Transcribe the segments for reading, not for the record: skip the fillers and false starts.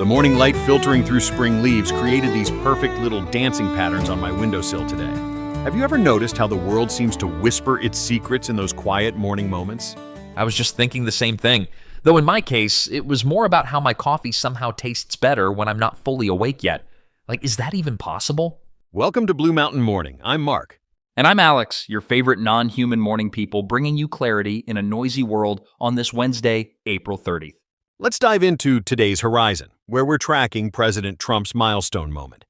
The morning light filtering through spring leaves created these perfect little dancing patterns on my windowsill today. Have you ever noticed how the world seems to whisper its secrets in those quiet morning moments? I was just thinking the same thing. Though in my case, it was more about how my coffee somehow tastes better when I'm not fully awake yet. Like, is that even possible? Welcome to Blue Mountain Morning. I'm Mark. And I'm Alex, your favorite non-human morning people, bringing you clarity in a noisy world on this Wednesday, April 30th. Let's dive into today's horizon, where we're tracking President Trump's milestone moment.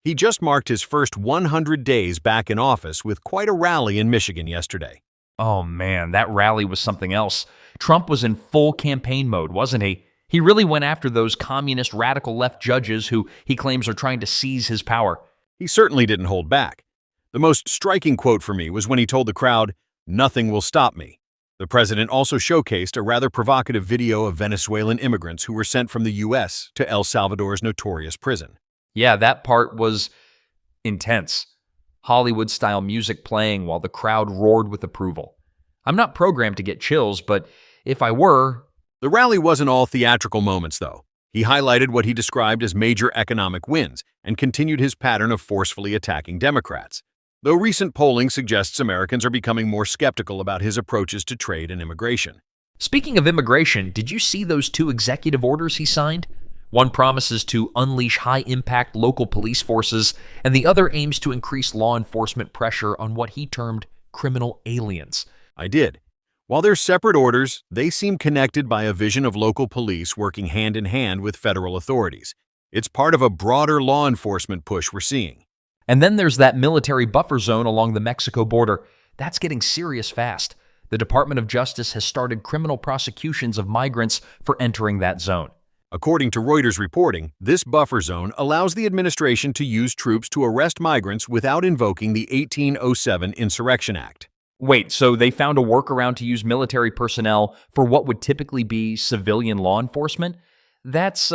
He just marked his first 100 days back in office with quite a rally in Michigan yesterday. Oh man, that rally was something else. Trump was in full campaign mode, wasn't he? He really went after those communist radical left judges who he claims are trying to seize his power. He certainly didn't hold back. The most striking quote for me was when he told the crowd, "Nothing will stop me." The president also showcased a rather provocative video of Venezuelan immigrants who were sent from the U.S. to El Salvador's notorious prison. Yeah, that part was intense. Hollywood-style music playing while the crowd roared with approval. I'm not programmed to get chills, but if I were... The rally wasn't all theatrical moments, though. He highlighted what he described as major economic wins and continued his pattern of forcefully attacking Democrats. Though recent polling suggests Americans are becoming more skeptical about his approaches to trade and immigration. Speaking of immigration, did you see those 2 executive orders he signed? One promises to unleash high-impact local police forces, and the other aims to increase law enforcement pressure on what he termed criminal aliens. I did. While they're separate orders, they seem connected by a vision of local police working hand-in-hand with federal authorities. It's part of a broader law enforcement push we're seeing. And then there's that military buffer zone along the Mexico border. That's getting serious fast. The Department of Justice has started criminal prosecutions of migrants for entering that zone. According to Reuters reporting, this buffer zone allows the administration to use troops to arrest migrants without invoking the 1807 Insurrection Act. Wait, so they found a workaround to use military personnel for what would typically be civilian law enforcement? That's,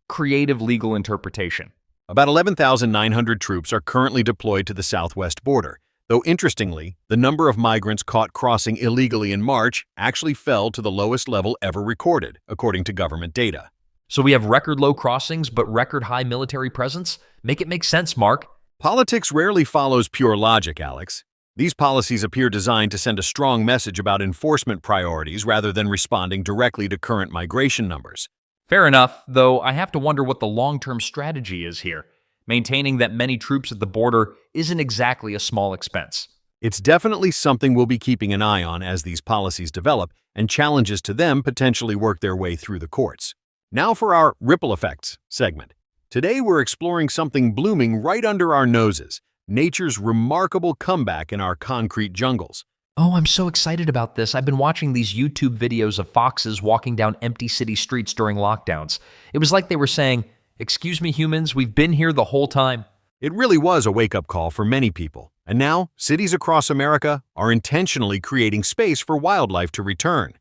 creative legal interpretation. About 11,900 troops are currently deployed to the southwest border, though interestingly, the number of migrants caught crossing illegally in March actually fell to the lowest level ever recorded, according to government data. So we have record low crossings, but record high military presence? Make it make sense, Mark. Politics rarely follows pure logic, Alex. These policies appear designed to send a strong message about enforcement priorities rather than responding directly to current migration numbers. Fair enough, though I have to wonder what the long-term strategy is here. Maintaining that many troops at the border isn't exactly a small expense. It's definitely something we'll be keeping an eye on as these policies develop and challenges to them potentially work their way through the courts. Now for our Ripple Effects segment. Today we're exploring something blooming right under our noses, nature's remarkable comeback in our concrete jungles. Oh, I'm so excited about this. I've been watching these YouTube videos of foxes walking down empty city streets during lockdowns. It was like they were saying, "Excuse me, humans, we've been here the whole time." It really was a wake-up call for many people, and now cities across America are intentionally creating space for wildlife to return.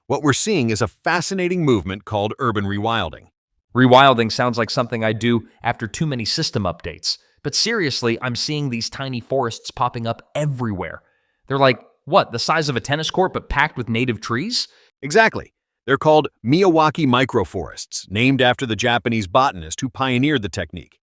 What we're seeing is a fascinating movement called urban rewilding. Rewilding sounds like something I do after too many system updates. But seriously, I'm seeing these tiny forests popping up everywhere. They're like, what, the size of a tennis court but packed with native trees? Exactly. They're called Miyawaki microforests, named after the Japanese botanist who pioneered the technique.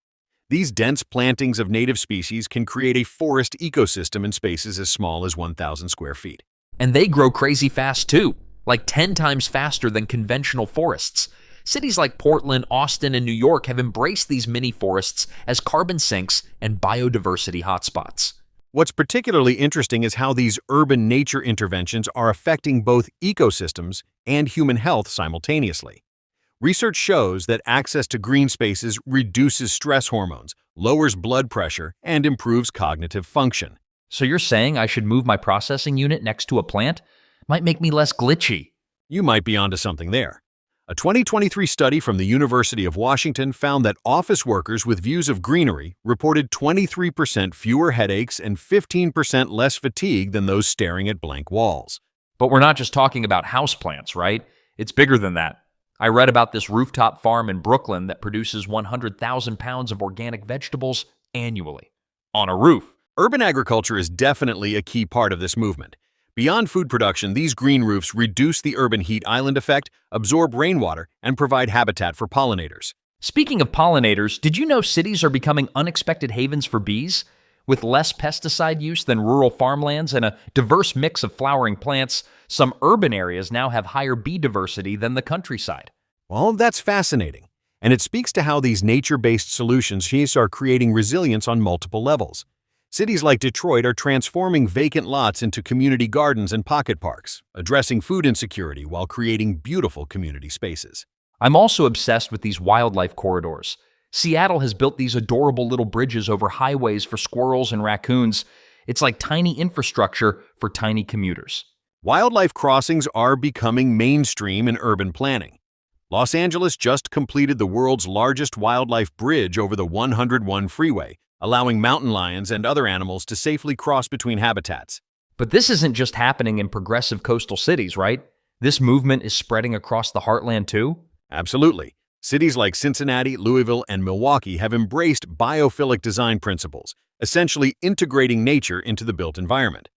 These dense plantings of native species can create a forest ecosystem in spaces as small as 1,000 square feet. And they grow crazy fast too, like 10 times faster than conventional forests. Cities like Portland, Austin, and New York have embraced these mini forests as carbon sinks and biodiversity hotspots. What's particularly interesting is how these urban nature interventions are affecting both ecosystems and human health simultaneously. Research shows that access to green spaces reduces stress hormones, lowers blood pressure, and improves cognitive function. So you're saying I should move my processing unit next to a plant? Might make me less glitchy. You might be onto something there. A 2023 study from the University of Washington found that office workers with views of greenery reported 23% fewer headaches and 15% less fatigue than those staring at blank walls. But we're not just talking about houseplants, right? It's bigger than that. I read about this rooftop farm in Brooklyn that produces 100,000 pounds of organic vegetables annually on a roof. Urban agriculture is definitely a key part of this movement. Beyond food production, these green roofs reduce the urban heat island effect, absorb rainwater, and provide habitat for pollinators. Speaking of pollinators, did you know cities are becoming unexpected havens for bees? With less pesticide use than rural farmlands and a diverse mix of flowering plants, some urban areas now have higher bee diversity than the countryside. Well, that's fascinating, and it speaks to how these nature-based solutions are creating resilience on multiple levels. Cities like Detroit are transforming vacant lots into community gardens and pocket parks, addressing food insecurity while creating beautiful community spaces. I'm also obsessed with these wildlife corridors. Seattle has built these adorable little bridges over highways for squirrels and raccoons. It's like tiny infrastructure for tiny commuters. Wildlife crossings are becoming mainstream in urban planning. Los Angeles just completed the world's largest wildlife bridge over the 101 freeway, allowing mountain lions and other animals to safely cross between habitats. But this isn't just happening in progressive coastal cities, right? This movement is spreading across the heartland too? Absolutely. Cities like Cincinnati, Louisville, and Milwaukee have embraced biophilic design principles, essentially integrating nature into the built environment.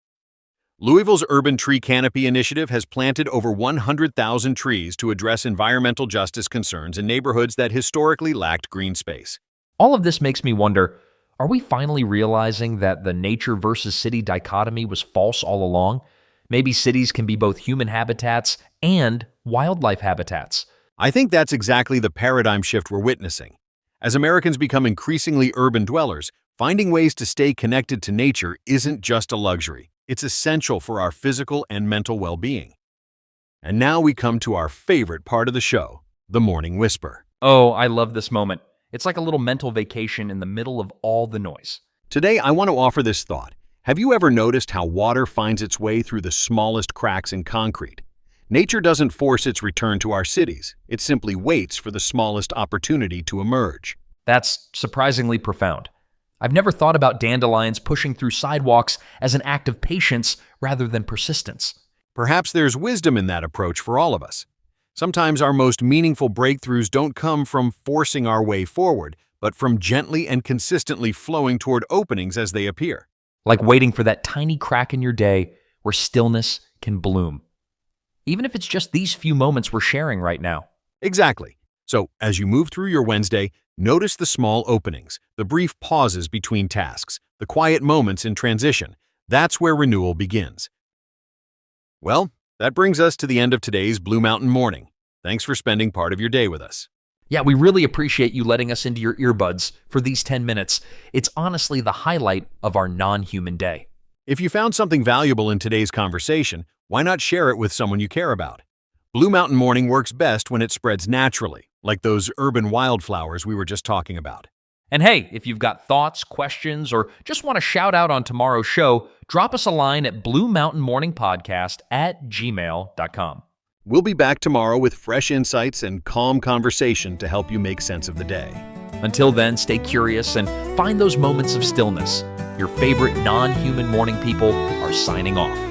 Louisville's Urban Tree Canopy Initiative has planted over 100,000 trees to address environmental justice concerns in neighborhoods that historically lacked green space. All of this makes me wonder, are we finally realizing that the nature versus city dichotomy was false all along? Maybe cities can be both human habitats and wildlife habitats. I think that's exactly the paradigm shift we're witnessing. As Americans become increasingly urban dwellers, finding ways to stay connected to nature isn't just a luxury. It's essential for our physical and mental well-being. And now we come to our favorite part of the show, the Morning Whisper. Oh, I love this moment. It's like a little mental vacation in the middle of all the noise. Today, I want to offer this thought. Have you ever noticed how water finds its way through the smallest cracks in concrete? Nature doesn't force its return to our cities. It simply waits for the smallest opportunity to emerge. That's surprisingly profound. I've never thought about dandelions pushing through sidewalks as an act of patience rather than persistence. Perhaps there's wisdom in that approach for all of us. Sometimes our most meaningful breakthroughs don't come from forcing our way forward, but from gently and consistently flowing toward openings as they appear. Like waiting for that tiny crack in your day where stillness can bloom. Even if it's just these few moments we're sharing right now. Exactly. So, as you move through your Wednesday, notice the small openings, the brief pauses between tasks, the quiet moments in transition. That's where renewal begins. Well, that brings us to the end of today's Blue Mountain Morning. Thanks for spending part of your day with us. Yeah, we really appreciate you letting us into your earbuds for these 10 minutes. It's honestly the highlight of our non-human day. If you found something valuable in today's conversation, why not share it with someone you care about? Blue Mountain Morning works best when it spreads naturally, like those urban wildflowers we were just talking about. And hey, if you've got thoughts, questions, or just want to shout out on tomorrow's show, drop us a line at bluemountainmorningpodcast@gmail.com. We'll be back tomorrow with fresh insights and calm conversation to help you make sense of the day. Until then, stay curious and find those moments of stillness. Your favorite non-human morning people are signing off.